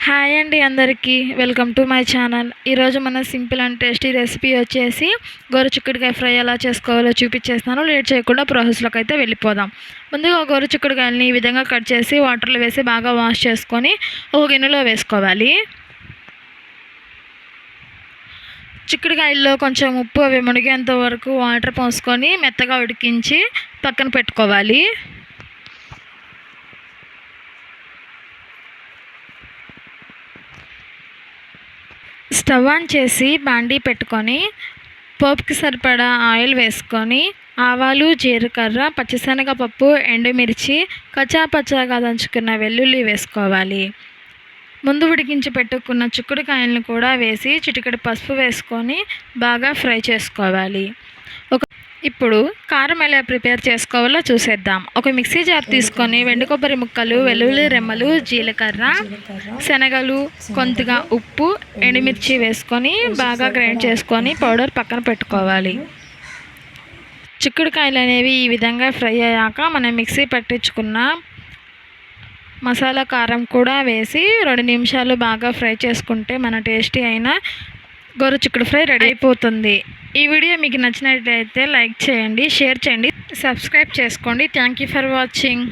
Hi అండి అందరికీ welcome to my channel. ఈరోజు మన సింపుల్ అండ్ టేస్టీ రెసిపీ వచ్చేసి గోరుచిక్కుడుకాయ ఫ్రై ఎలా చేసుకోవాలో చూపించేస్తాను. లేట్ చేయకుండా ప్రాసెస్లోకి అయితే వెళ్ళిపోదాం. ముందుగా గోరుచిక్కుడుకాయలని ఈ విధంగా కట్ చేసి వాటర్లో వేసి బాగా వాష్ చేసుకొని ఒక గిన్నెలో వేసుకోవాలి. చిక్కుడుకాయల్లో కొంచెం ఉప్పు అవి మునిగేంత వరకు వాటర్ పోసుకొని మెత్తగా ఉడికించి పక్కన పెట్టుకోవాలి. స్టవ్ ఆన్ చేసి బాండీ పెట్టుకొని పోపుకి సరిపడా ఆయిల్ వేసుకొని ఆవాలు, జీలకర్ర, పచ్చిశనగపప్పు, ఎండుమిర్చి, కచ్చాపచ్చాగా దంచుకున్న వెల్లుల్లి వేసుకోవాలి. ముందు ఉడికించి పెట్టుకున్న చిక్కుడుకాయలను కూడా వేసి చిటికెడు పసుపు వేసుకొని బాగా ఫ్రై చేసుకోవాలి. ఇప్పుడు కారం ఎలా ప్రిపేర్ చేసుకోవాలో చూసేద్దాం. ఒక మిక్సీ జార్ తీసుకొని వెండి కొబ్బరి ముక్కలు, వెల్లుల్లి రెమ్మలు, జీలకర్ర, శనగలు, కొంతగా ఉప్పు, ఎండుమిర్చి వేసుకొని బాగా గ్రైండ్ చేసుకొని పౌడర్ పక్కన పెట్టుకోవాలి. చిక్కుడుకాయలు అనేవి ఈ విధంగా ఫ్రై అయ్యాక మనం మిక్సీ పట్టించుకున్న మసాలా కారం కూడా వేసి 2 నిమిషాలు బాగా ఫ్రై చేసుకుంటే మన టేస్టీ అయిన గోరుచిక్కుడు ఫ్రై రెడీ అయిపోతుంది. ఈ వీడియో మీకు నచ్చినట్లయితే లైక్ చేయండి, షేర్ చేయండి, సబ్స్క్రైబ్ చేసుకోండి. Thank you for watching.